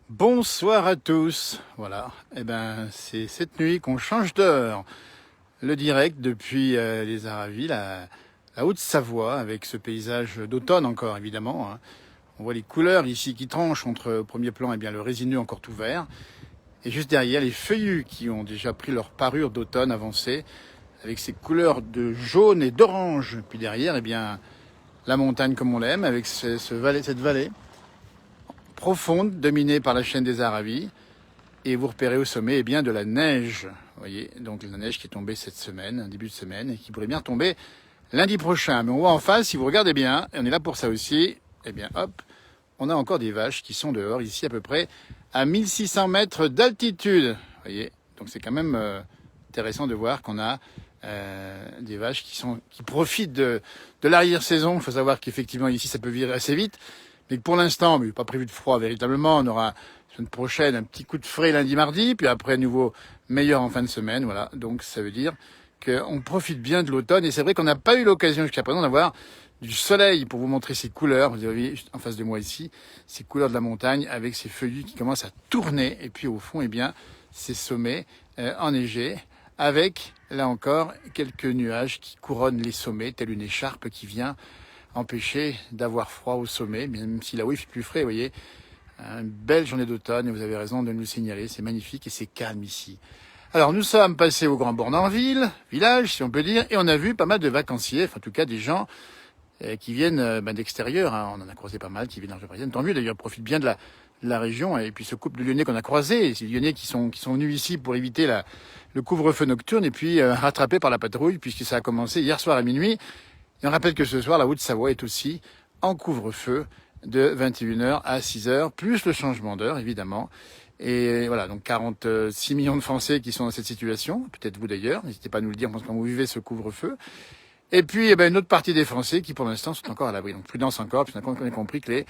Bonsoir à tous. Voilà. C'est cette nuit qu'on change d'heure. Le direct depuis les Aravis, la Haute-Savoie, avec ce paysage d'automne encore, évidemment, hein. On voit les couleurs ici qui tranchent entre, au premier plan, le résineux encore tout vert. Et juste derrière, les feuillus qui ont déjà pris leur parure d'automne avancée, avec ces couleurs de jaune et d'orange. Puis derrière, la montagne comme on l'aime, avec cette vallée profonde, dominée par la chaîne des Aravis. Et vous repérez au sommet de la neige. Vous voyez, donc la neige qui est tombée cette semaine, un début de semaine, et qui pourrait bien tomber lundi prochain. Mais on voit en face, si vous regardez bien, et on est là pour ça aussi, hop, on a encore des vaches qui sont dehors, ici à peu près à 1600 mètres d'altitude. Vous voyez, donc c'est quand même intéressant de voir qu'on a des vaches qui profitent de l'arrière-saison. Il faut savoir qu'effectivement ici ça peut virer assez vite, mais que pour l'instant, mais pas prévu de froid véritablement, on aura la semaine prochaine un petit coup de frais lundi, mardi, puis après à nouveau meilleur en fin de semaine. Voilà, donc ça veut dire qu'on profite bien de l'automne. Et c'est vrai qu'on n'a pas eu l'occasion jusqu'à présent d'avoir du soleil pour vous montrer ces couleurs. Vous avez juste en face de moi ici, ces couleurs de la montagne avec ces feuillus qui commencent à tourner. Et puis au fond, ces sommets enneigés avec, là encore, quelques nuages qui couronnent les sommets, telle une écharpe qui vient empêcher d'avoir froid au sommet, même si là-haut il fait plus frais, vous voyez. Une belle journée d'automne, et vous avez raison de nous le signaler, c'est magnifique et c'est calme ici. Alors nous sommes passés au Grand Bornanville, village si on peut dire, et on a vu pas mal de vacanciers, enfin, en tout cas des gens qui viennent d'extérieur, hein. On en a croisé pas mal qui viennent en région parisienne, tant mieux d'ailleurs, profite bien de la région, et puis ce couple de Lyonnais qu'on a croisé, ces Lyonnais qui sont venus ici pour éviter le couvre-feu nocturne et puis rattrapés par la patrouille puisque ça a commencé hier soir à minuit. Et on rappelle que ce soir, la Haute-Savoie est aussi en couvre-feu de 21h à 6h, plus le changement d'heure, évidemment. Et voilà, donc 46 millions de Français qui sont dans cette situation, peut-être vous d'ailleurs, n'hésitez pas à nous le dire quand vous vivez ce couvre-feu. Et puis, une autre partie des Français qui, pour l'instant, sont encore à l'abri. Donc, prudence encore, puisqu'on a compris que les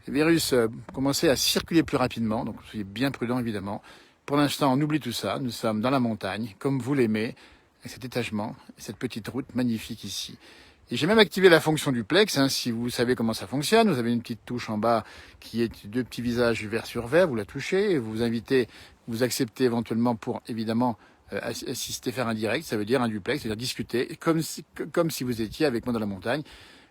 virus commençaient à circuler plus rapidement. Donc, soyez bien prudents, évidemment. Pour l'instant, on oublie tout ça. Nous sommes dans la montagne, comme vous l'aimez, avec cet étagement, cette petite route magnifique ici. Et j'ai même activé la fonction duplex, hein, si vous savez comment ça fonctionne. Vous avez une petite touche en bas qui est deux petits visages vert sur vert. Vous la touchez et vous invitez, vous acceptez éventuellement pour, évidemment, assister, faire un direct. Ça veut dire un duplex, c'est-à-dire discuter comme si vous étiez avec moi dans la montagne.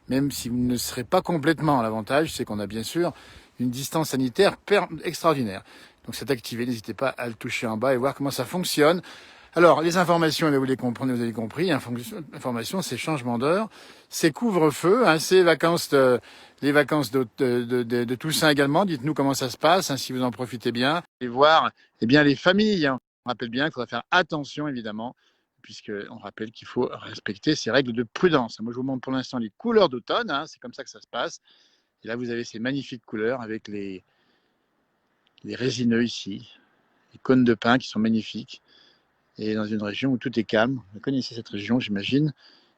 Même si vous ne serez pas complètement à l'avantage, c'est qu'on a bien sûr une distance sanitaire extraordinaire. Donc c'est activé, n'hésitez pas à le toucher en bas et voir comment ça fonctionne. Alors, les informations, vous les comprenez, vous avez compris. Information, c'est changement d'heure, c'est couvre-feu, hein, c'est les vacances de Toussaint également. Dites-nous comment ça se passe, hein, si vous en profitez bien. Et voir, les familles. Hein. On rappelle bien qu'il faudra faire attention, évidemment, puisqu'on rappelle qu'il faut respecter ces règles de prudence. Moi, je vous montre pour l'instant les couleurs d'automne, hein, c'est comme ça que ça se passe. Et là, vous avez ces magnifiques couleurs avec les résineux ici, les cônes de pin qui sont magnifiques. Et dans une région où tout est calme. Vous connaissez cette région, j'imagine.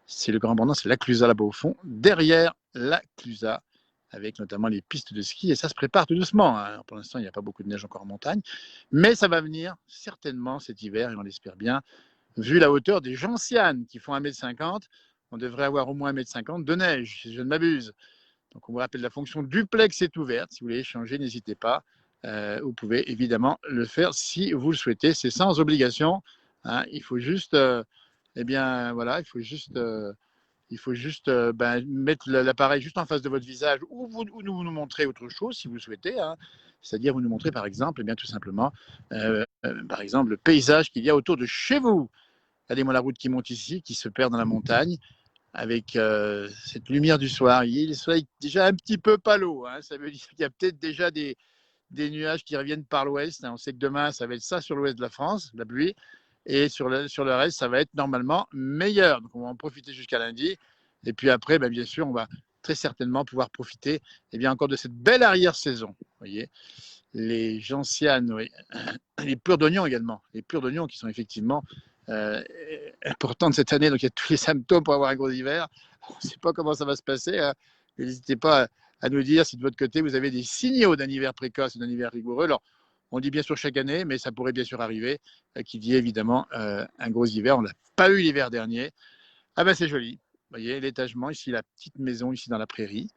C'est le Grand Bornand, c'est la Clusaz là-bas au fond. Derrière la Clusaz, avec notamment les pistes de ski. Et ça se prépare tout doucement. Hein. Pour l'instant, il n'y a pas beaucoup de neige encore en montagne. Mais ça va venir certainement cet hiver, et on l'espère bien. Vu la hauteur des gentianes qui font 1,50 m, on devrait avoir au moins 1,50 m de neige, si je ne m'abuse. Donc on vous rappelle, la fonction duplex est ouverte. Si vous voulez échanger, n'hésitez pas. Vous pouvez évidemment le faire si vous le souhaitez. C'est sans obligation. Hein, il faut juste, mettre l'appareil juste en face de votre visage ou nous montrer autre chose si vous le souhaitez. Hein. C'est-à-dire vous nous montrer par exemple, tout simplement, par exemple, le paysage qu'il y a autour de chez vous. Regardez-moi la route qui monte ici, qui se perd dans la montagne, avec cette lumière du soir. Il y a le soleil déjà un petit peu palo. Hein. Ça veut dire qu'il y a peut-être déjà des nuages qui reviennent par l'ouest. On sait que demain, ça va être ça sur l'ouest de la France, la pluie. Et sur le reste, ça va être normalement meilleur. Donc, on va en profiter jusqu'à lundi. Et puis après, bien sûr, on va très certainement pouvoir profiter encore de cette belle arrière-saison. Vous voyez, les gentianes, oui. Les pleurs d'oignons également. Les pleurs d'oignons qui sont effectivement importantes cette année. Donc, il y a tous les symptômes pour avoir un gros hiver. On ne sait pas comment ça va se passer. Hein. N'hésitez pas à nous dire si de votre côté, vous avez des signaux d'un hiver précoce ou d'un hiver rigoureux. Alors, on dit bien sûr chaque année, mais ça pourrait bien sûr arriver, qui dit évidemment un gros hiver. On n'a pas eu l'hiver dernier. Ah c'est joli. Vous voyez, l'étagement, ici, la petite maison, ici dans la prairie,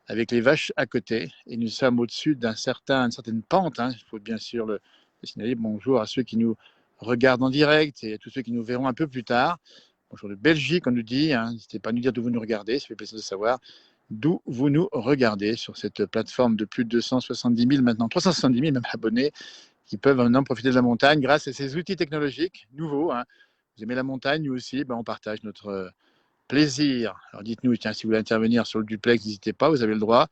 avec les vaches à côté. Et nous sommes au-dessus d'une certaine pente. Hein. Il faut bien sûr le signaler. Bonjour à ceux qui nous regardent en direct et à tous ceux qui nous verront un peu plus tard. Bonjour de Belgique, on nous dit. Hein. N'hésitez pas à nous dire d'où vous nous regardez. Ça fait plaisir de savoir d'où vous nous regardez sur cette plateforme de plus de 270 000, maintenant 370 000 même abonnés, qui peuvent maintenant profiter de la montagne grâce à ces outils technologiques nouveaux. Hein. Vous aimez la montagne, nous aussi, on partage notre plaisir. Alors dites-nous, tiens, si vous voulez intervenir sur le duplex, n'hésitez pas, vous avez le droit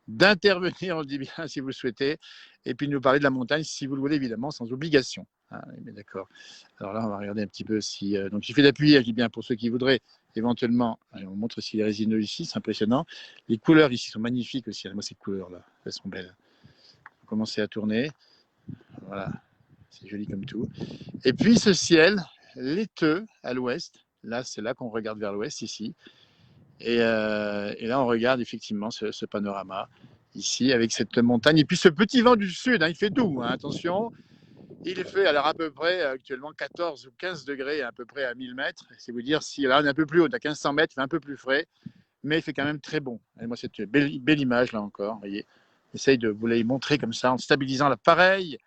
d'intervenir, on le dit bien, si vous le souhaitez, et puis de nous parler de la montagne, si vous le voulez, évidemment, sans obligation. Ah, mais d'accord. Alors là, on va regarder un petit peu si... donc, il suffit d'appuyer, je dis bien, pour ceux qui voudraient éventuellement... Allez, on montre aussi les résineux ici, c'est impressionnant. Les couleurs ici sont magnifiques aussi. Moi, ces couleurs-là, elles sont belles. On va commencer à tourner. Voilà, c'est joli comme tout. Et puis, ce ciel laiteux à l'ouest. Là, c'est là qu'on regarde vers l'ouest, ici. Et là, on regarde effectivement ce panorama ici avec cette montagne. Et puis ce petit vent du sud, hein, il fait doux, hein, attention. Il fait alors à peu près actuellement 14 ou 15 degrés à peu près à 1000 mètres. C'est vous dire si là on est un peu plus haut, à 1500 mètres, il fait un peu plus frais, mais il fait quand même très bon. Et moi, cette belle image là encore, vous voyez. J'essaye de vous la montrer comme ça en stabilisant l'appareil.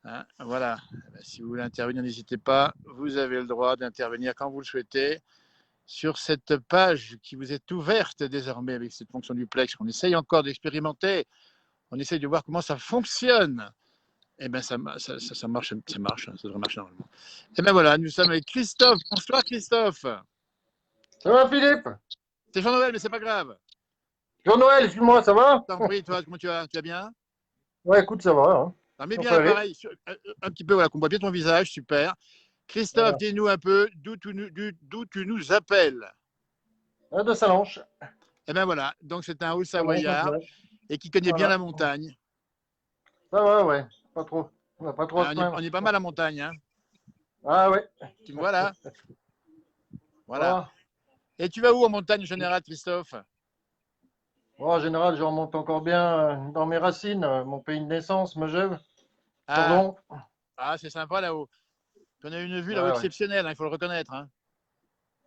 Hein, voilà. Si vous voulez intervenir, n'hésitez pas. Vous avez le droit d'intervenir quand vous le souhaitez sur cette page qui vous est ouverte désormais avec cette fonction duplex qu'on essaye encore d'expérimenter. On essaye de voir comment ça fonctionne. Eh bien, ça marche, ça devrait marcher normalement. Et bien voilà, nous sommes avec Christophe. Bonsoir Christophe. Ça va, Philippe? C'est Jean-Noël, mais c'est pas grave. Jean-Noël, excuse-moi, ça va? T'en prie, toi, comment tu vas? Tu vas bien? Ouais, écoute, ça va. Hein. Alors, mets bien Enfin, allez. l'appareil, un petit peu, voilà, qu'on voit bien ton visage, super. Christophe, Voilà. dis-nous un peu d'où tu nous appelles. Ah, de Salanches. Eh bien voilà, donc c'est un haut Salanches, savoyard ouais. et qui connaît bien Voilà. la montagne. Ça va, ouais. Pas trop. On n'a pas trop à se On plaindre. est pas mal à la montagne, hein. Ah, ouais. Tu me vois là? Voilà. Ah. Et tu vas où en montagne en général, Christophe? Bon, en général, je remonte encore bien dans mes racines, mon pays de naissance, Megève, Ah, Cordon. c'est sympa là-haut. On a une vue là-haut Ouais, ouais. exceptionnelle, hein, il faut le reconnaître. Hein.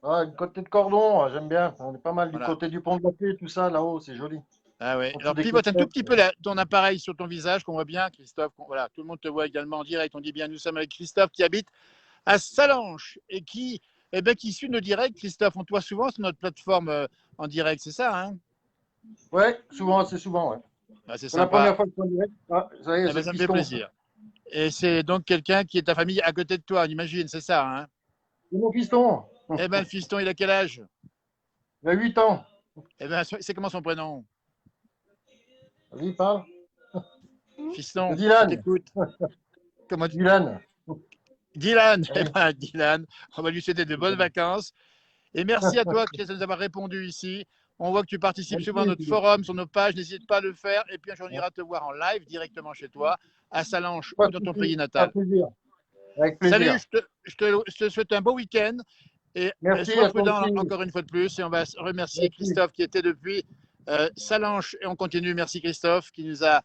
Ah, du côté de Cordon, j'aime bien. On est pas mal du Voilà. côté du pont de la Paix, tout ça, là-haut, c'est joli. Ah ouais. En dessous Alors des pivote un tout Côtes. petit peu ton appareil sur ton visage, qu'on voit bien, Christophe. Voilà, tout le monde te voit également en direct. On dit bien, nous sommes avec Christophe qui habite à Salanches et qui suit nos directs. Christophe, on te voit souvent sur notre plateforme en direct, c'est ça, hein? Ouais, souvent, c'est souvent, ouais. Ah, c'est C'est la sympa. première fois que je suis en direct. Ah, ça y est, Eh c'est ben, le ça me fait piston, ça. plaisir. Et c'est donc quelqu'un qui est ta famille à côté de toi, on imagine, c'est ça, hein? C'est mon piston. Eh ben, le fiston, il a quel âge? Il a 8 ans. Eh ben, c'est comment son prénom? Vas-y, parle. Fiston, je Dylan. t'écoute. Comment tu... Dylan. Dylan, eh Oui. ben, Dylan, on va lui souhaiter de bonnes vacances. Et merci à toi, Chris, de nous avoir répondu ici. On voit que tu participes souvent à Merci, notre Philippe. forum, sur nos pages. N'hésite pas à le faire. Et puis un jour, on ira te voir en live directement chez toi, à Salanches Pas ou de dans ton souci. pays Avec natal. plaisir. Avec Salut, plaisir. je te souhaite un beau week-end. Et Merci sois à toi prudent aussi. encore une fois de plus. Et on va remercier Merci. Christophe qui était depuis Salanches. Et on continue. Merci Christophe qui nous a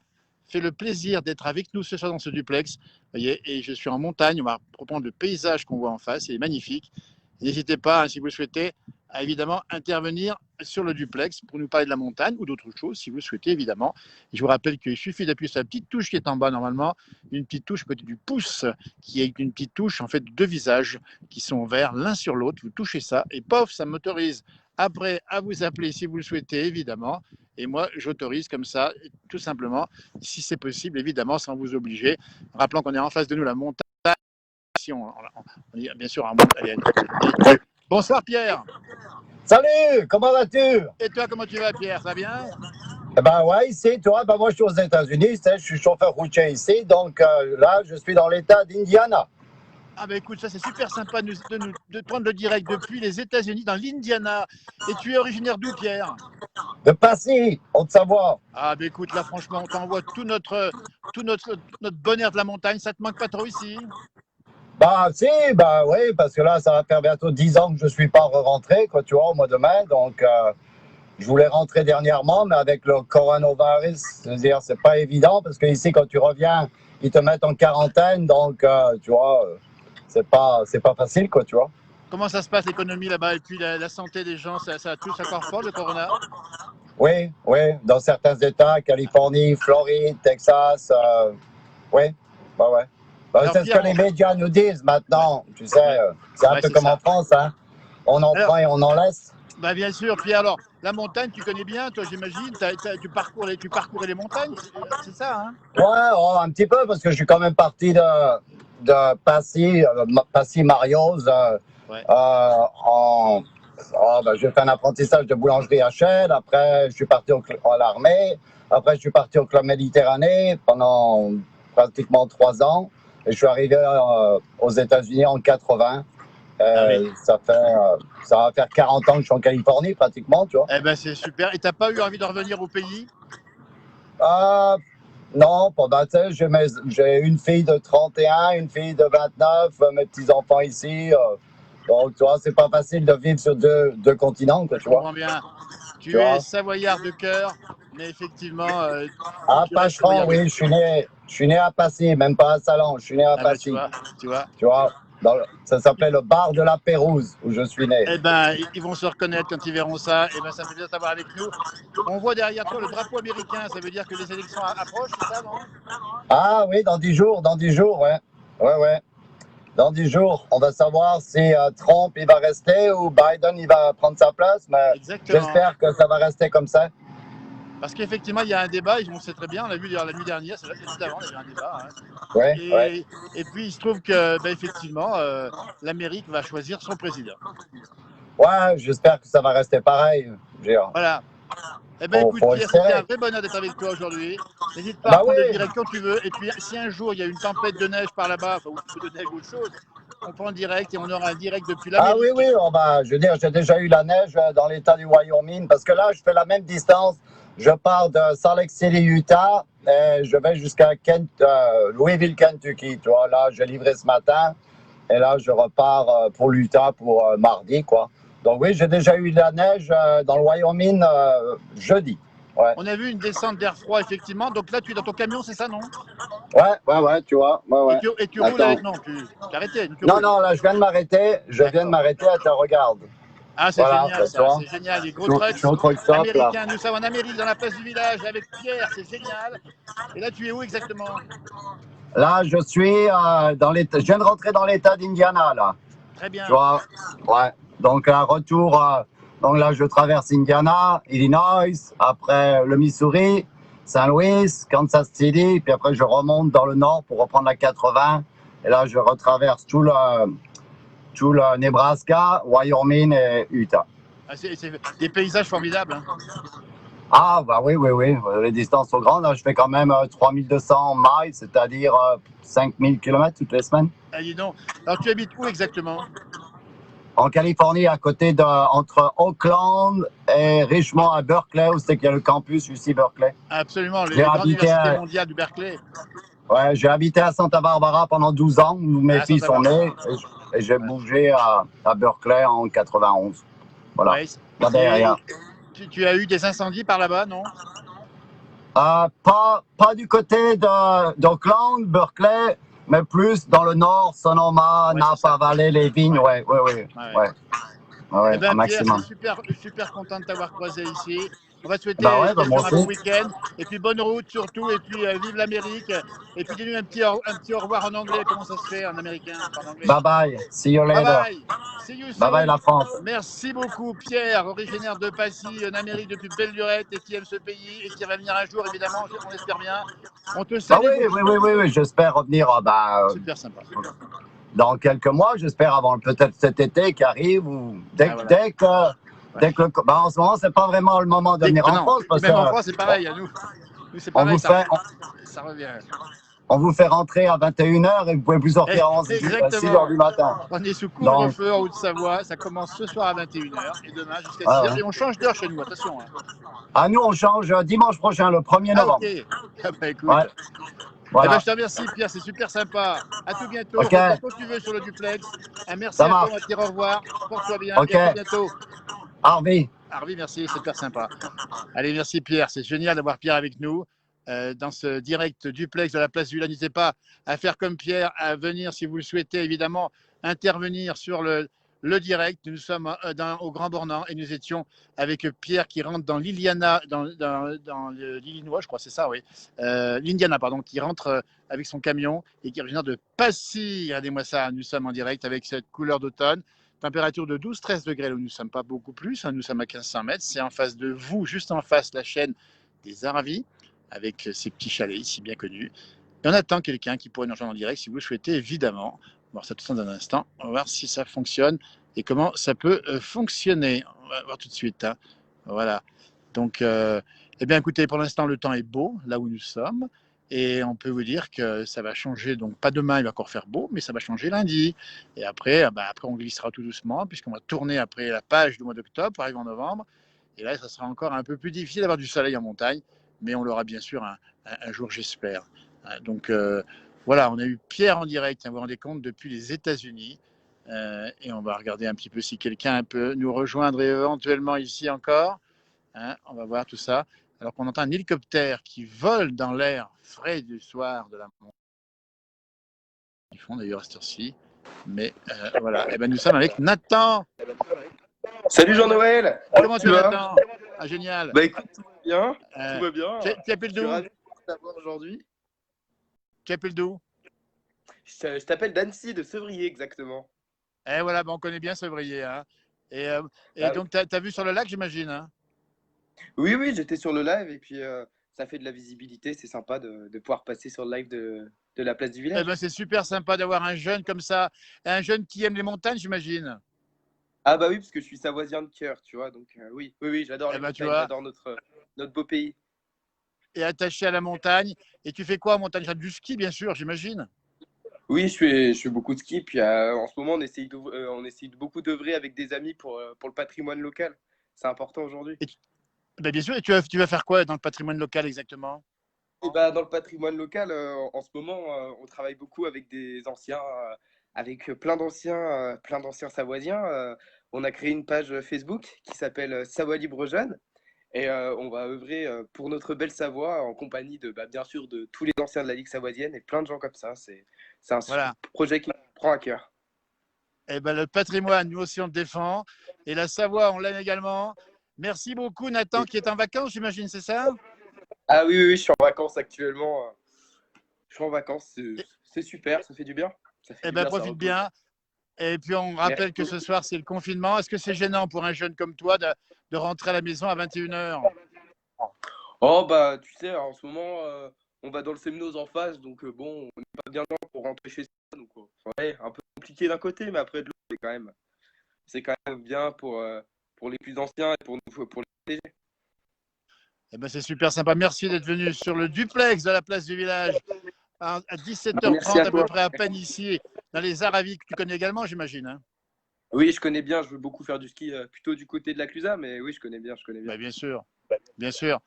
fait le plaisir d'être avec nous ce soir dans ce duplex. Vous voyez, et je suis en montagne. On va reprendre le paysage qu'on voit en face. Il est magnifique. N'hésitez pas, hein, si vous le souhaitez, à évidemment intervenir sur le duplex pour nous parler de la montagne ou d'autres choses, si vous le souhaitez, évidemment. Et je vous rappelle qu'il suffit d'appuyer sur la petite touche qui est en bas, normalement, une petite touche à côté du pouce, qui est une petite touche, en fait, de deux visages qui sont verts l'un sur l'autre. Vous touchez ça et pof, ça m'autorise après à vous appeler si vous le souhaitez, évidemment. Et moi, j'autorise comme ça, tout simplement, si c'est possible, évidemment, sans vous obliger. Rappelant qu'on est en face de nous la montagne. On est bien sûr en montagne. Bonsoir Pierre. Salut, comment vas-tu? Et toi, comment tu vas Pierre? Ça va bien? Eh ben ouais, ici, tu vois, ben moi je suis aux États-Unis, je suis chauffeur routier ici, donc là je suis dans l'État d'Indiana. Ah bah écoute, ça c'est super sympa de prendre le direct depuis les États-Unis, dans l'Indiana. Et tu es originaire d'où Pierre? De Passy, Haute-Savoie. Ah bah écoute, là franchement, on t'envoie tout notre bonheur de la montagne. Ça te manque pas trop ici? Bah si, bah oui, parce que là ça va faire bientôt 10 ans que je suis pas rentré, quoi, tu vois, au mois de mai, donc je voulais rentrer dernièrement, mais avec le coronavirus, c'est-à-dire c'est pas évident, parce que ici quand tu reviens, ils te mettent en quarantaine, donc tu vois, c'est pas facile, quoi, tu vois. Comment ça se passe l'économie là-bas et puis la santé des gens, ça touche encore fort le corona? Oui, oui, dans certains États, Californie, Floride, Texas, oui, bah ouais. Bah, Alors c'est ce que Pierre, les médias nous disent ouais, maintenant, tu sais, ouais, c'est un ouais, peu c'est comme en ça. France, hein. On en Alors, prend et on en laisse. bah bien sûr, Pierre. Alors, la montagne, tu connais bien, toi, j'imagine. Tu parcourais les montagnes, c'est ça, hein? Ouais, oh, un petit peu, parce que je suis quand même parti de Passy Marios, Ouais. en, j'ai fait un apprentissage de boulangerie à Chelles, après je suis parti à l'armée, après je suis parti au Club Méditerranée pendant pratiquement 3 ans, et je suis arrivé aux États-Unis en 80. Ah oui. Ça va faire 40 ans que je suis en Californie pratiquement, tu vois. Eh ben, c'est super. Et t'as pas eu envie de revenir au pays? Euh, non, pendant, tu sais, j'ai une fille de 31, une fille de 29, mes petits-enfants ici. Donc, tu vois, c'est pas facile de vivre sur deux continents, quoi, Je tu vois. comprends bien. Tu Tu es vois. savoyard de cœur, mais effectivement, À tu restes Pacheron, savoyard de oui, cœur. je suis né à Passy, même pas à Salon, je suis né à Ah ben, Passy. tu vois. Tu vois, ça s'appelait le bar de la Pérouse, où je suis né. Eh ben, ils vont se reconnaître quand ils verront ça. Eh ben, ça fait plaisir de t'avoir avec nous. On voit derrière toi le drapeau américain. Ça veut dire que les élections approchent, c'est ça, non? Ah oui, dans 10 jours, ouais. Ouais, ouais. Dans 10 jours, on va savoir si Trump il va rester ou Biden il va prendre sa place, mais Exactement. j'espère que ça va rester comme ça. Parce qu'effectivement, il y a un débat, on sait très bien, on l'a vu d'ailleurs la nuit dernière, c'est juste avant, il y avait un débat, hein. Ouais, ouais. Et puis, il se trouve que, ben, effectivement, l'Amérique va choisir son président. Ouais, j'espère que ça va rester pareil. Je veux dire, Voilà. Eh bien, écoute, faut Pierre, c'était un espérer. vrai bonheur d'être avec toi aujourd'hui. N'hésite pas à Bah reprendre le oui, direct quand tu veux. Et puis, si un jour il y a une tempête de neige par là-bas, enfin, ou de neige ou autre chose, on prend le direct et on aura un direct depuis ah oui, l'Amérique. oui, je veux dire, j'ai déjà eu la neige dans l'état du Wyoming parce que là, je fais la même distance. Je pars de Salt Lake City, Utah, et je vais jusqu'à Louisville, Kentucky. Tu vois, là, j'ai livré ce matin et là, je repars pour l'Utah pour mardi, quoi. Donc oui, j'ai déjà eu de la neige dans le Wyoming jeudi. Ouais. On a vu une descente d'air froid, effectivement. Donc là, tu es dans ton camion, c'est ça, non? Ouais, tu vois. Ouais, ouais. Et tu roules Attends. avec. Non, tu as arrêté, tu Non, roules. non, là, je viens de m'arrêter. Je viens de D'accord. m'arrêter. Attends, regarde. Ah, c'est Voilà, génial tu ça, vois. c'est génial. Les gros Je trucks suis au truck stop, là. américains. Nous sommes en Amérique, dans la place du village, avec Pierre, c'est génial. Et là, tu es où exactement? Là, je suis dans l'état. Je viens de rentrer dans l'état d'Indiana, là. Très Tu bien. vois. Ouais. Donc, un retour. Donc là, je traverse Indiana, Illinois, après le Missouri, Saint-Louis, Kansas City, puis après, je remonte dans le nord pour reprendre la 80. Et là, je retraverse tout le Nebraska, Wyoming et Utah. Ah, c'est des paysages formidables, hein. Ah, bah oui, oui, oui. Les distances sont grandes. Là, je fais quand même 3200 miles, c'est-à-dire 5000 km toutes les semaines. Ah, dis donc. Alors, tu habites où exactement? En Californie, entre Oakland et Richmond à Berkeley, où c'est qu'il y a le campus UC Berkeley. Absolument, J'ai les grandes habité, universités à, mondiales du Berkeley. ouais, j'ai habité à Santa Barbara pendant 12 ans, où mes Ah, filles Santa sont Barbara. nées, et j'ai Ouais. bougé à Berkeley en 91. Voilà, Ouais, là derrière. tu as eu des incendies par là-bas, non? Pas du côté d'Oakland, Berkeley, mais plus dans le nord, Sonoma, Ouais, c'est Napa ça. Valley, les vignes, Ouais. ouais, Ouais. Eh un bien, Pierre, c'est maximum. super, super content de t'avoir croisé ici. On va te Bah souhaiter, ouais, bah moi j'espère, un bon aussi. week-end. Et puis, bonne route surtout. Et puis, vive l'Amérique. Et puis, dis-nous un petit au revoir en anglais. Comment ça se fait en américain, en anglais? Bye bye, see you Bye later. bye. See you Bye bye soon. la France. Merci beaucoup, Pierre, originaire de Passy, en Amérique depuis belle lurette et qui aime ce pays et qui va venir un jour, évidemment, on espère bien. On te Bah salue beaucoup. oui, j'espère revenir Super sympa. dans quelques mois, j'espère avant peut-être cet été qui arrive ou Ah, voilà. bah, en ce moment c'est pas vraiment le moment de venir en Non, France parce que même en France, c'est pareil. À nous, c'est on pareil, vous fait ça revient. on vous fait rentrer à 21h et vous pouvez plus sortir à 6h Exactement. du matin. On est sous Donc, couvre-feu en Haute-Savoie. Ça commence ce soir à 21h et demain jusqu'à ouais, 6h. ouais. Et on change d'heure chez nous, attention, hein. À nous on change dimanche prochain, le 1er Ah, ok. novembre. Ah, bah écoute. Ouais, Eh ben, voilà. je te remercie, Pierre. C'est super sympa. À tout bientôt. Ok, Reviens quand tu veux sur le duplex. Un merci ça à toi, marche. on va te dire au revoir. Porte-toi bien et Ok, à tout bientôt. Harvey. Harvey, merci. C'est super sympa. Allez, merci, Pierre. C'est génial d'avoir Pierre avec nous. Dans ce direct duplex de la place du Village. N'hésitez pas à faire comme Pierre, à venir si vous le souhaitez, évidemment, intervenir sur le direct. Nous sommes au Grand Bornand et nous étions avec Pierre qui rentre dans l'Illinois, je crois, c'est ça, oui. L'Indiana, pardon, qui rentre avec son camion et qui est originaire de Passy. Regardez-moi ça, nous sommes en direct avec cette couleur d'automne. Température de 12-13 degrés, là où nous ne sommes pas beaucoup plus, hein, nous sommes à 1500 mètres. C'est en face de vous, juste en face, la chaîne des Aravis, avec ces petits chalets ici bien connus. Et on attend quelqu'un qui pourrait nous rejoindre en direct si vous le souhaitez, évidemment. On va voir ça tout dans un instant. On va voir si ça fonctionne et comment ça peut fonctionner. On va voir tout de suite. Hein. Voilà. Donc, eh bien, écoutez, pour l'instant, le temps est beau là où nous sommes. Et on peut vous dire que ça va changer. Donc, pas demain, il va encore faire beau, mais ça va changer lundi. Et après, après on glissera tout doucement, puisqu'on va tourner après la page du mois d'octobre pour arriver en novembre. Et là, ça sera encore un peu plus difficile d'avoir du soleil en montagne, mais on l'aura bien sûr un jour, j'espère. Donc, voilà, on a eu Pierre en direct, hein, vous vous rendez compte, depuis les États-Unis. Et on va regarder un petit peu si quelqu'un peut nous rejoindre éventuellement ici encore. Hein, on va voir tout ça. Alors qu'on entend un hélicoptère qui vole dans l'air frais du soir de la montagne. Ils font d'ailleurs à cette heure-ci. Mais voilà. Et ben nous sommes avec Nathan. Salut Jean-Noël. Comment tu vas, Nathan? Ah, génial. Bah écoute, tout va bien. Tout va bien. Tu appelles d'où? Je suis ravi de t'avoir aujourd'hui. Tu appelles d'où? Je t'appelle d'Annecy, de Sevrier exactement. Eh voilà, ben on connaît bien Sevrier. Hein. Et Ah, donc, tu as vu sur le lac, j'imagine. Hein. oui, oui, j'étais sur le live et puis ça fait de la visibilité. C'est sympa de pouvoir passer sur le live de la place du Eh village. ben, c'est super sympa d'avoir un jeune comme ça, un jeune qui aime les montagnes, j'imagine. Ah bah oui, parce que je suis savoisien de cœur, tu vois. Donc oui, oui, oui, j'adore Eh les ben, tu montagnes, vois, j'adore notre beau pays. et attaché à la montagne. Et tu fais quoi en montagne? Du ski, bien sûr, j'imagine. Oui, je fais beaucoup de ski. Puis en ce moment, on essaye de beaucoup d'œuvrer avec des amis pour le patrimoine local. C'est important aujourd'hui. Ben, bien sûr, et tu vas faire quoi dans le patrimoine local exactement? Et bah, dans le patrimoine local, en ce moment, on travaille beaucoup avec des anciens, avec plein d'anciens Savoisiens. On a créé une page Facebook qui s'appelle Savoie Libre Jeune. Et on va œuvrer pour notre belle Savoie en compagnie bien sûr, de tous les anciens de la Ligue savoisienne et plein de gens comme ça. C'est un Voilà. projet qui me prend à cœur. Eh ben, le patrimoine, nous aussi, on le défend. Et la Savoie, on l'aime également. Merci beaucoup, Nathan, qui est en vacances, j'imagine, c'est ça? Ah oui, oui, oui, je suis en vacances actuellement. Je suis en vacances, c'est super, ça fait du bien. Ça fait Eh du ben, bien, ça profite repose. bien. Et puis, on Merci rappelle que ce beaucoup. soir, c'est le confinement. Est-ce que c'est gênant pour un jeune comme toi de rentrer à la maison à 21h? Oh bah tu sais, en ce moment, on va dans le Semnoz en face, donc bon, on n'est pas bien loin pour rentrer chez soi. Donc ouais, un peu compliqué d'un côté, mais après de l'autre, c'est quand même bien pour les plus anciens et pour nous, pour les protéger. Eh ben, c'est super sympa. Merci d'être venu sur le duplex de la place du village à Bah, merci 17h30 à à peu toi. près à peine ici, dans les Aravis que tu connais également, j'imagine. Hein. Oui, je connais bien, je veux beaucoup faire du ski plutôt du côté de la Clusa, mais oui, je connais bien, je connais bien. Ben, bien sûr, bien sûr.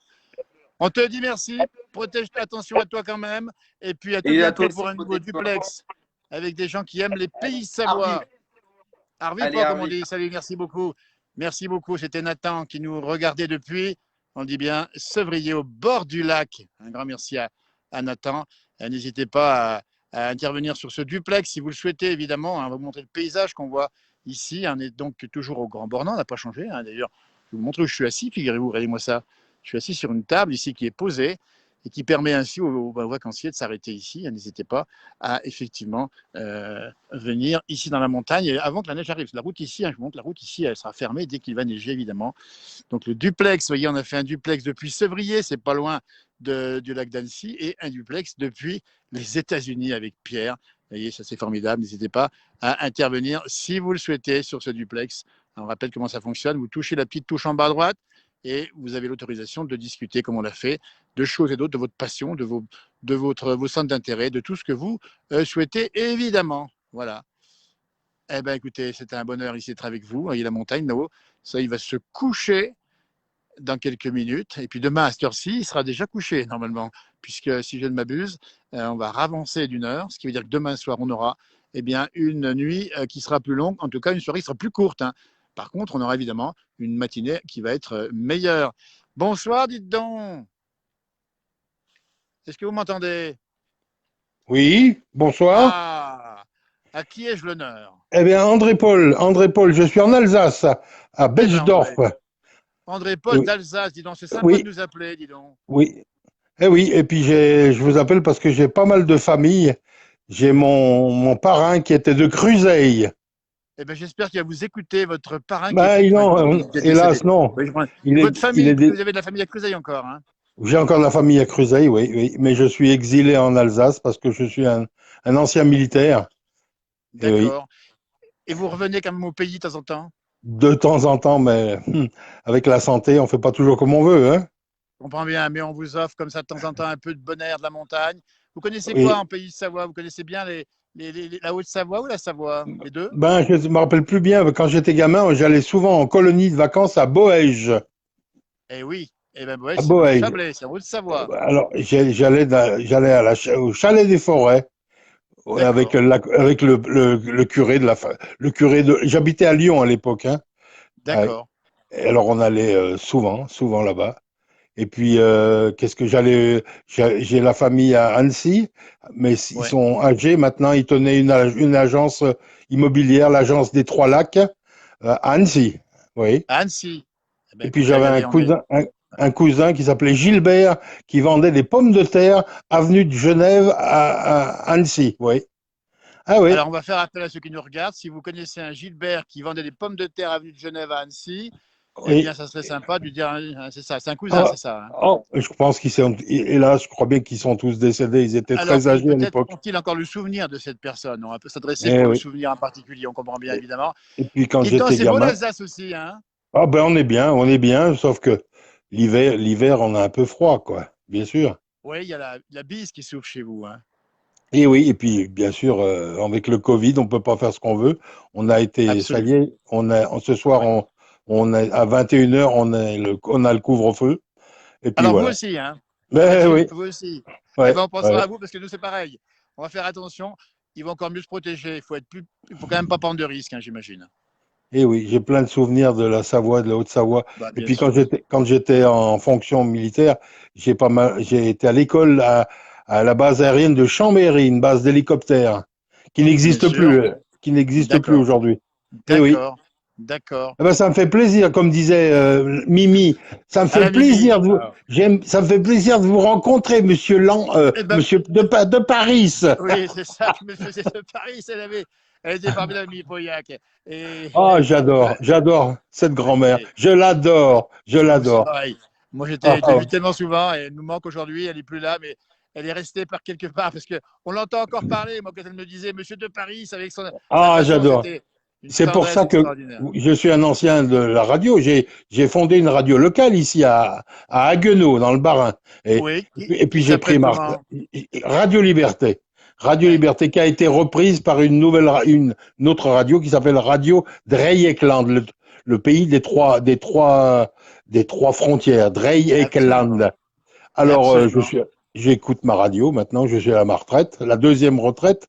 On te dit merci. Protège attention à toi quand même. Et puis à tout Et à toi bientôt aussi, pour un nouveau protège-toi. duplex avec des gens qui aiment les pays Arvive. Savoie. Arvive, Allez, pas comme on Arvive. dit. Salut, merci beaucoup. Merci beaucoup. C'était Nathan qui nous regardait depuis, on dit bien, Sevrier au bord du lac. Un grand merci à Nathan. N'hésitez pas à intervenir sur ce duplex si vous le souhaitez, évidemment. On va vous montrer le paysage qu'on voit ici. On est donc toujours au Grand Bornand, on n'a pas changé. Hein. D'ailleurs, je vous montre où je suis assis. Figurez-vous, regardez-moi ça. Je suis assis sur une table ici qui est posée et qui permet ainsi aux vacanciers de s'arrêter ici. N'hésitez pas à effectivement venir ici dans la montagne et avant que la neige arrive. La route ici, hein, je vous montre la route ici, elle sera fermée dès qu'il va neiger évidemment. Donc le duplex, vous voyez, on a fait un duplex depuis Sevrier, c'est pas loin du lac d'Annecy, et un duplex depuis les États-Unis avec Pierre. Vous voyez, ça c'est formidable. N'hésitez pas à intervenir si vous le souhaitez sur ce duplex. On rappelle comment ça fonctionne. Vous touchez la petite touche en bas à droite et vous avez l'autorisation de discuter, comme on l'a fait, de choses et d'autres, de votre passion, de vos centres d'intérêt, de tout ce que vous souhaitez, évidemment. Voilà. Eh bien, écoutez, c'était un bonheur ici d'être avec vous. Il y a la montagne là-haut. Ça, il va se coucher dans quelques minutes. Et puis demain, à cette heure-ci, il sera déjà couché, normalement. Puisque, si je ne m'abuse, on va ravancer d'une heure. Ce qui veut dire que demain soir, on aura une nuit qui sera plus longue. En tout cas, une soirée qui sera plus courte. Hein. Par contre, on aura évidemment une matinée qui va être meilleure. Bonsoir, dites donc. Est-ce que vous m'entendez? Oui, bonsoir. Ah, À qui ai-je l'honneur? Eh bien, André Paul, je suis en Alsace, à Eh ben, Betschdorf. André-Paul Oui, d'Alsace, dis donc, c'est sympa de oui, nous appeler, dis donc. oui. Eh oui, et puis je vous appelle parce que j'ai pas mal de famille. J'ai mon parrain qui était de Cruzeil. Eh ben, j'espère qu'il va vous écouter, votre parrain qui Ben, était, non, qui est hélas, décédé. non. Oui, je crois. Il Et est, votre il famille, est, parce que vous avez de la famille à Creuseuil encore, hein? j'ai encore de la famille à Cruzeil, oui, oui. Mais je suis exilé en Alsace parce que je suis un ancien militaire. Et oui, D'accord. Et vous revenez quand même au pays de temps en temps? de temps en temps, mais avec la santé, on fait pas toujours comme on veut, hein. Je comprends bien, mais on vous offre comme ça de temps en temps un peu de bon air de la montagne. Vous connaissez quoi Oui. en pays de Savoie? Vous connaissez bien la Haute-Savoie ou la Savoie? Les deux? Ben, je me rappelle plus bien, mais quand j'étais gamin, j'allais souvent en colonie de vacances à Boège. Eh oui. Eh ben, ouais, À c'est dans le Boège. Chablais, c'est en Haute-Savoie. Alors, j'allais au chalet des Forêts avec D'accord. le curé le curé j'habitais à Lyon à l'époque, hein. Ouais. D'accord. Et alors, on allait souvent là-bas. Et puis, qu'est-ce que j'ai la famille à Annecy, mais ils Ouais. sont âgés maintenant. Ils tenaient une agence immobilière, l'agence des Trois Lacs, à Annecy. Oui. À Annecy. Eh ben, Et puis, écoutez, j'avais regardez, on est. un cousin qui s'appelait Gilbert, qui vendait des pommes de terre avenue de Genève à Annecy. Oui. Ah oui. Alors, on va faire appel à ceux qui nous regardent. Si vous connaissez un Gilbert qui vendait des pommes de terre avenue de Genève à Annecy, eh Et, bien, ça serait sympa de lui dire, hein, c'est ça, c'est un cousin, ah, c'est ça, hein. je pense qu'ils sont, hélas, je crois bien qu'ils sont tous décédés. Ils étaient Alors, très âgés à peut-être l'époque. ont-ils encore le souvenir de cette personne. On peut s'adresser Eh pour le oui. souvenir en particulier, on comprend bien, évidemment. Et puis, quand Dites donc, j'étais c'est beau gamin, l'Alsace aussi, hein? ah ben on est bien, sauf que l'hiver, on a un peu froid, quoi, bien sûr. Oui, il y a la bise qui souffle chez vous, hein? Et oui, et puis bien sûr, avec le Covid, on peut pas faire ce qu'on veut. On a été, ça y Absolument. est, ce soir, Ouais. on est à 21h, on a le couvre-feu. Et puis Alors, vous voilà. aussi, hein? Ben Paraît-il, oui, vous aussi. Eh ouais, bien, on pensera ouais. à vous parce que nous, c'est pareil. On va faire attention. Il va encore mieux se protéger. Il faut quand même pas prendre de risques, hein, j'imagine. Et oui, j'ai plein de souvenirs de la Savoie, de la Haute-Savoie. Bah, Et bien puis sûr. quand j'étais en fonction militaire, j'ai été à l'école à la base aérienne de Chambéry, une base d'hélicoptères qui Bien n'existe sûr. plus, qui n'existe plus D'accord. aujourd'hui. Et oui. D'accord. D'accord. Eh ben, ça me fait plaisir, comme disait Mimi, ça me À fait la Mimi. plaisir ça me fait plaisir de vous rencontrer, Eh ben, monsieur de Paris. oui, c'est ça qui me faisait de Paris. Elle était parmi la Mimi Pauillac. Ah, Voilà. j'adore cette grand-mère. Oui. Je Moi, c'est l'adore. pareil. Moi, Ah, j'ai vu tellement souvent et elle nous manque aujourd'hui. Elle n'est plus là, mais elle est restée par quelque part parce que on l'entend encore parler. Moi, quand elle me disait Monsieur de Paris, avec sa façon, j'adore. c'était une C'est pour tendresse ça que extraordinaire. je suis un ancien de la radio. J'ai fondé une radio locale ici à Haguenau, dans le Bas-Rhin. Oui, Et puis qui j'ai pris s'appelle comment? Radio Liberté. Radio Ouais. Liberté qui a été reprise par une autre radio qui s'appelle Radio Dreieckland, le pays des trois frontières, Absolument. Dreieckland. Alors, Absolument. j'écoute ma radio maintenant, je suis à ma retraite, la deuxième retraite,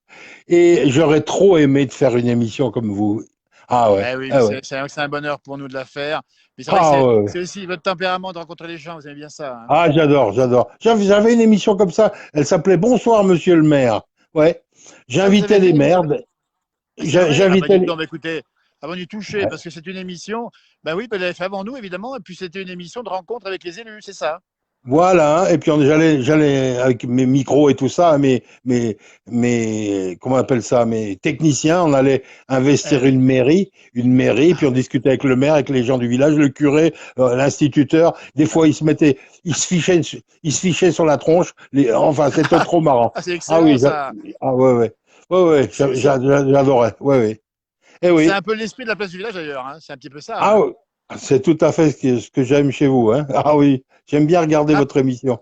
et j'aurais trop aimé de faire une émission comme vous. Ah ouais, Eh oui, ah ouais, c'est un bonheur pour nous de la faire. Mais c'est vrai que ah ouais. c'est aussi votre tempérament de rencontrer les gens. Vous aimez bien ça, hein? Ah, j'adore. J'avais une émission comme ça, elle s'appelait Bonsoir Monsieur le maire. Ouais, Ah, vous avez j'invitais fait des une maires, émission? C'est vrai. Ah bah j'invitais dites les... donc, bah, écoutez, avant d'y toucher, parce que c'est une émission. Bah oui, bah, elle l'avait fait avant nous, évidemment. Et puis c'était une émission de rencontre avec les élus, c'est ça. Voilà, et puis j'allais avec mes micros et tout ça, comment on appelle ça, mes techniciens, on allait Eh investir oui. une mairie, puis Ah on oui. discutait avec le maire, avec les gens du village, le curé, l'instituteur. Des fois, ils se fichaient sur la tronche. Enfin, c'était trop marrant. Ah, c'est Ah excellent oui, ça. ah ouais, C'est c'est- j'adorais, ouais. Eh c'est oui, un peu l'esprit de la place du village d'ailleurs, hein. C'est un petit peu ça, ah hein. ouais. C'est tout à fait ce que j'aime chez vous, hein. Ah oui, j'aime bien regarder Rap- votre émission.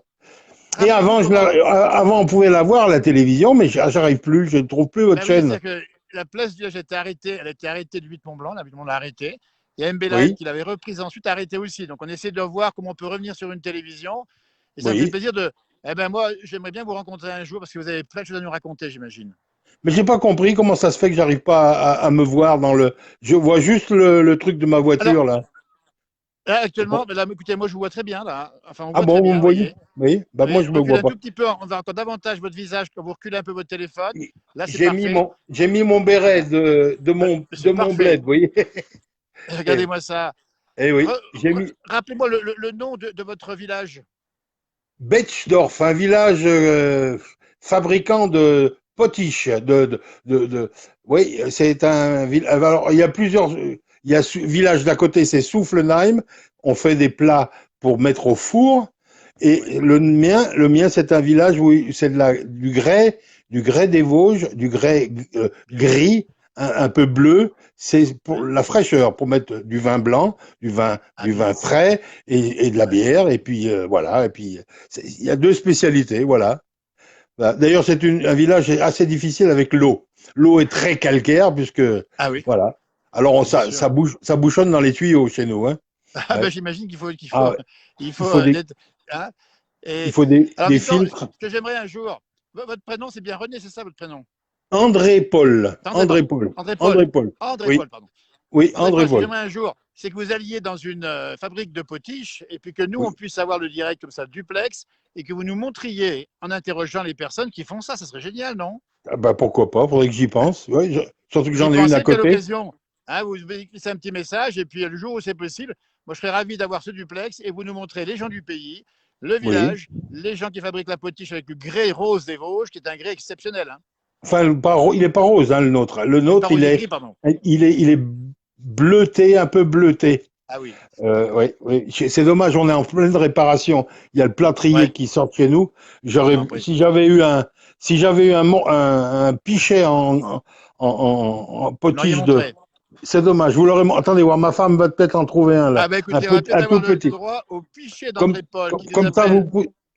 Et Rappelez-vous comment. avant, on pouvait la voir, la télévision, mais j'arrive plus, je ne trouve plus votre Ben oui, chaîne. c'est-à-dire que la place du village a été arrêtée. Elle a été arrêtée de 8 Mont Blanc. La 8 Mont l'a arrêtée. Il y a MB Live Oui, qui l'avait reprise ensuite arrêtée aussi. Donc on essaie de voir comment on peut revenir sur une télévision. Et ça me fait oui. plaisir de. Eh ben moi, j'aimerais bien vous rencontrer un jour parce que vous avez plein de choses à nous raconter, j'imagine. Mais j'ai pas compris comment ça se fait que j'arrive pas à me voir dans le. Je vois juste le truc de ma Alors, voiture, là. Là, C'est actuellement, bon. ben là, écoutez, moi je vous vois très bien là. Enfin, on Ah voit très bon, vous bien, me vous voyez? voyez. Oui, bah moi Oui, je me reculez vois un pas. tout petit peu, on va encore davantage votre visage quand vous reculez un peu votre téléphone. Là, c'est parfait. J'ai mis mon Très béret bien. de C'est mon parfait. bled, vous voyez? Eh, Regardez-moi ça. eh oui, j'ai mis Rappelez-moi le nom de votre village. Betschdorf, un village fabricant de potiches, oui, c'est un village. Alors, il y a plusieurs, il y a village d'à côté, c'est Soufflenheim. On fait des plats pour mettre au four. Et Oui. le mien, c'est un village où c'est du grès des Vosges, du grès Bien. gris, un peu bleu. C'est pour Oui. la fraîcheur, pour mettre du vin blanc, Ah du vin bien. frais et de la Ouais. bière. Et puis voilà. Et puis il y a deux spécialités, voilà. Voilà. D'ailleurs, c'est un village assez difficile avec l'eau. L'eau est très calcaire puisque Ah oui, voilà. Alors bien sûr. ça bouchonne dans les tuyaux chez nous, hein. Ah ben Ouais. j'imagine Ah ouais. il Il faut faut des, hein. il Et faut alors des dites-moi, filtres. ce que j'aimerais un jour, votre prénom c'est bien René, c'est ça votre prénom? André Paul. C'est André, André pardon. Paul. André Paul. André Paul. André Oui. Paul, pardon. Oui, André André Paul, ce que Paul. j'aimerais un jour, c'est que vous alliez dans une fabrique de potiches et puis que nous, Oui. on puisse avoir le direct comme ça, duplex, et que vous nous montriez en interrogeant les personnes qui font ça. Ça serait génial, non? Ah bah pourquoi pas, faudrait que j'y pense. Oui, surtout que Vous y j'en ai une à pensez, puis à côté. l'occasion, hein, vous glissez un petit message et puis le jour où c'est possible, moi je serais ravi d'avoir ce duplex et vous nous montrez les gens du pays, le Oui. village, les gens qui fabriquent la potiche avec le grès rose des Vosges, qui est un grès exceptionnel. Hein. Enfin, il est pas rose, hein, le nôtre. Le Et pas nôtre, rose, il est gris, pardon. il est bleuté, un peu bleuté. Ah oui. Oui, oui. C'est dommage, on est en pleine réparation. Il y a le plâtrier Ouais, qui sort chez nous. je vous en prie. Si j'avais eu un pichet en Vous me l'auriez potiche de, montré. c'est dommage. Attendez voir, ma femme va peut-être en trouver un là, Ah ben écoutez, on va peut-être un tout avoir le petit. droit au pichet d'André Paul qui nous Comme ça, appelle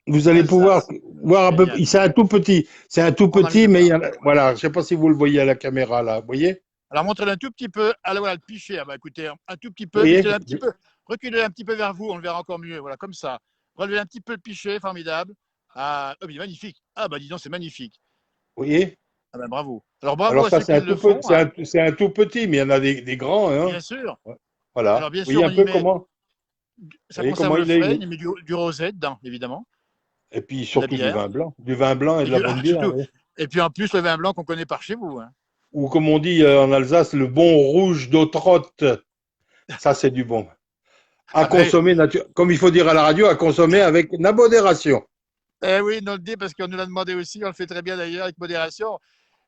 vous allez pouvoir d'Alsace. voir un peu. Génial. C'est un tout petit. C'est un tout On a envie petit, de mais voir. voilà. Je sais pas si vous le voyez à la caméra là. Vous voyez? Alors montrez-le un tout petit peu. Alors voilà, le pichet. Ah ben écoutez, un tout petit Vous peu, voyez? mettez-le un petit peu, reculez un petit peu vers vous, on le verra encore mieux. Voilà, comme ça. Relevez un petit peu le pichet, formidable. Ah, oh, il est magnifique. Ah bah dis donc, c'est magnifique. Vous voyez? Ah ben bravo. Alors bravo Alors à ça, ceux qui le font, hein, c'est un tout petit, mais il y en a des grands, hein. bien sûr. Ouais. Voilà. Alors bien Vous sûr, voyez un on y peu met, comment, vous ça voyez conserve comment le il est, frais, on y met du rosé dedans, évidemment, et puis de la surtout bière. du vin blanc et de la bonne bière. Surtout, Vous voyez. et puis en plus le vin blanc qu'on connaît par chez vous. Hein. Ou comme on dit en Alsace, le bon rouge d'Autrotte. Ça, c'est du bon. À Ah ben, consommer, comme il faut dire à la radio, à consommer avec la modération. eh oui, on le dit parce qu'on nous l'a demandé aussi, on le fait très bien d'ailleurs avec modération.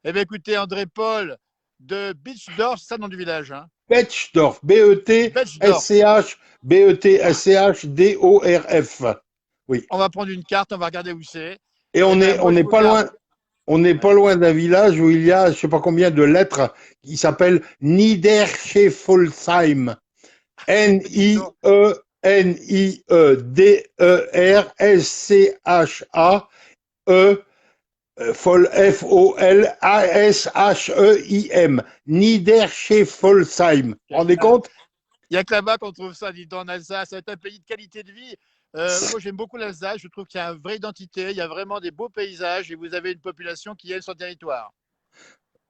Eh bien écoutez, André Paul de Beachdorf, c'est ça le nom du village, hein. Betschdorf, Beachdorf. Betschdorf. Oui. On va prendre une carte, on va regarder où c'est. Et Eh ben moi on je n'est vous pas garde. loin, on n'est pas Ouais. loin d'un village où il y a, je sais pas combien de lettres, qui s'appelle Niederscheffolsheim. Dis donc. Niederschcha-E Folsheim. Niederscheffolsheim. Vous vous rendez Génial. compte? Il n'y a que là-bas qu'on trouve ça, dit dans Alsace. C'est un pays de qualité de vie. Moi, j'aime beaucoup l'Alsace. Je trouve qu'il y a une vraie identité. Il y a vraiment des beaux paysages et vous avez une population qui aime son territoire.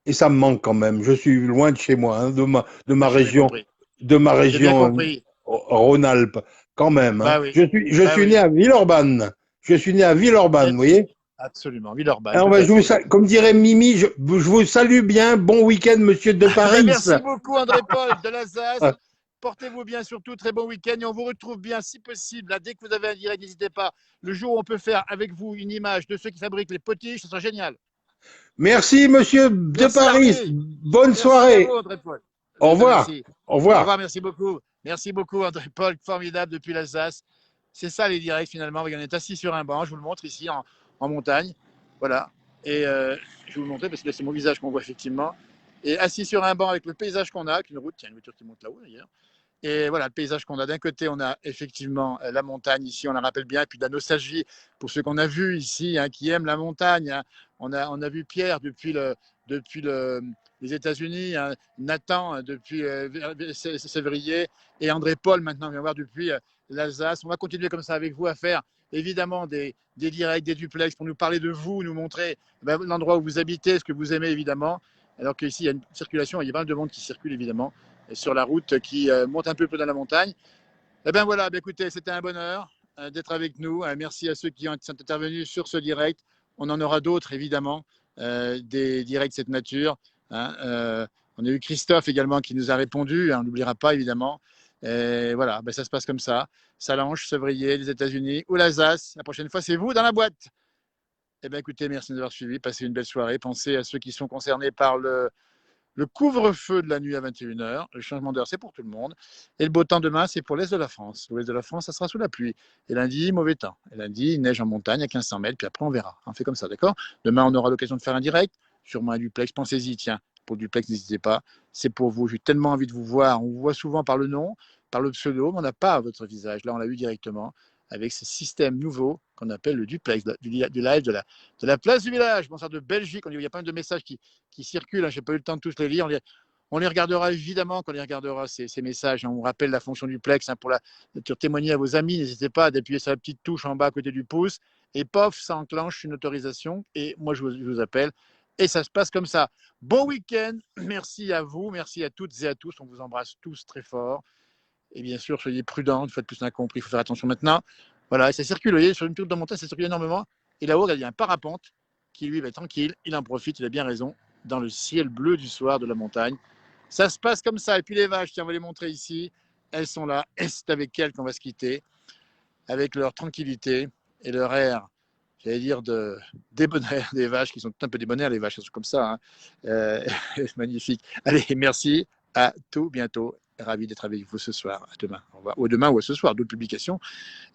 Et ça me manque quand même. Je suis loin de chez moi, hein, Ben, j'ai bien compris. de ma J'ai bien région compris. Rhône-Alpes, quand même. Hein. Bah oui. Je Bah suis né oui. à Villeurbanne. Je suis né à Villeurbanne, Bien vous sûr. voyez. Absolument. Villeurbanne, Alors, tout ben, à fait. comme dirait Mimi, je vous salue bien. Bon week-end, monsieur de Ben, Paris. merci beaucoup, André-Paul de l'Alsace. Portez-vous bien surtout, très bon week-end et on vous retrouve bien si possible. Là, dès que vous avez un direct, n'hésitez pas. Le jour où on peut faire avec vous une image de ceux qui fabriquent les potiches, ce sera génial. Merci, monsieur de Merci Paris. Hardy. Bonne Merci à soirée. vous, André-Paul. Au Eh ben, revoir. merci. Au Au revoir. revoir, merci beaucoup. Merci beaucoup, André-Paul, formidable depuis l'Alsace. C'est ça les directs finalement. On est assis sur un banc, je vous le montre ici en montagne. Voilà. Et je vais vous le montrer parce que c'est mon visage qu'on voit effectivement. Et assis sur un banc avec le paysage qu'on a, avec une route, il y a une voiture qui monte là-haut d'ailleurs. Et voilà, le paysage qu'on a. D'un côté, on a effectivement la montagne ici, on la rappelle bien, et puis de la nostalgie pour ceux qu'on a vus ici, hein, qui aiment la montagne. Hein. On a vu Pierre depuis les États-Unis, hein, Nathan depuis février, et André-Paul maintenant vient voir depuis l'Alsace. On va continuer comme ça avec vous à faire évidemment des directs, des duplex pour nous parler de vous, nous montrer l'endroit où vous habitez, ce que vous aimez évidemment. Alors qu'ici, il y a une circulation, il y a pas mal de monde qui circule évidemment sur la route qui monte un peu dans la montagne. Eh bien voilà, ben écoutez, c'était un bonheur d'être avec nous. Merci à ceux qui sont intervenus sur ce direct. On en aura d'autres, évidemment, des directs de cette nature. Hein. On a eu Christophe également qui nous a répondu, hein, on n'oubliera pas, évidemment. Et voilà, ben ça se passe comme ça. Salange, Sevrier, les États-Unis ou l'Alsace. La prochaine fois, c'est vous dans la boîte. Eh bien écoutez, merci de nous avoir suivis. Passez une belle soirée. Pensez à ceux qui sont concernés par le couvre-feu de la nuit à 21h, le changement d'heure, c'est pour tout le monde. Et le beau temps demain, c'est pour l'Est de la France. L'Ouest de la France, ça sera sous la pluie. Et lundi, mauvais temps. Et lundi, il neige en montagne à 1500 mètres, puis après, on verra. On fait comme ça, d'accord? Demain, on aura l'occasion de faire un direct, sûrement un duplex. Pensez-y, tiens, pour le duplex, n'hésitez pas. C'est pour vous. J'ai tellement envie de vous voir. On vous voit souvent par le nom, par le pseudo, mais on n'a pas votre visage. Là, on l'a vu directement avec ce système nouveau qu'on appelle le duplex, du live de la place du village. Bonsoir de Belgique. Il y a plein de messages qui circulent. Hein, je n'ai pas eu le temps de tous les lire. On les regardera évidemment quand on les regardera, ces messages. On vous rappelle la fonction duplex hein, pour témoigner à vos amis. N'hésitez pas d'appuyer sur la petite touche en bas à côté du pouce. Et pof, ça enclenche une autorisation. Et moi, je vous appelle. Et ça se passe comme ça. Bon week-end. Merci à vous. Merci à toutes et à tous. On vous embrasse tous très fort. Et bien sûr, soyez prudents. Une fois de plus, on a compris. Il faut faire attention maintenant. Voilà, et ça circule. Vous voyez, sur une tour de montagne, ça circule énormément. Et là-haut, il y a un parapente qui, lui, va être tranquille. Il en profite. Il a bien raison. Dans le ciel bleu du soir de la montagne. Ça se passe comme ça. Et puis les vaches, tiens, on va les montrer ici. Elles sont là. Et c'est avec elles qu'on va se quitter. Avec leur tranquillité et leur air, j'allais dire, de débonnaire des vaches, qui sont un peu débonnaires, les vaches, elles sont comme ça. Hein. Magnifique. Allez, merci. À tout bientôt. Ravi d'être avec vous ce soir. À demain. Au revoir. Ou demain ou à ce soir, d'autres publications.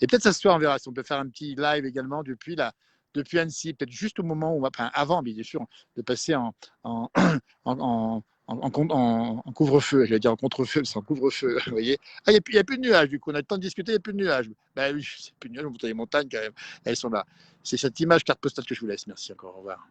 Et peut-être ce soir, on verra si on peut faire un petit live également depuis Annecy, peut-être juste au moment où, enfin avant, bien sûr, de passer en, en couvre-feu, j'allais dire en contre-feu, c'est en couvre-feu, vous voyez. Ah, il n'y a plus de nuages, du coup, on a le temps de discuter, il n'y a plus de nuages. Ben oui, c'est plus de nuages, on monte les montagnes quand même, elles sont là. C'est cette image carte postale que je vous laisse. Merci encore, au revoir.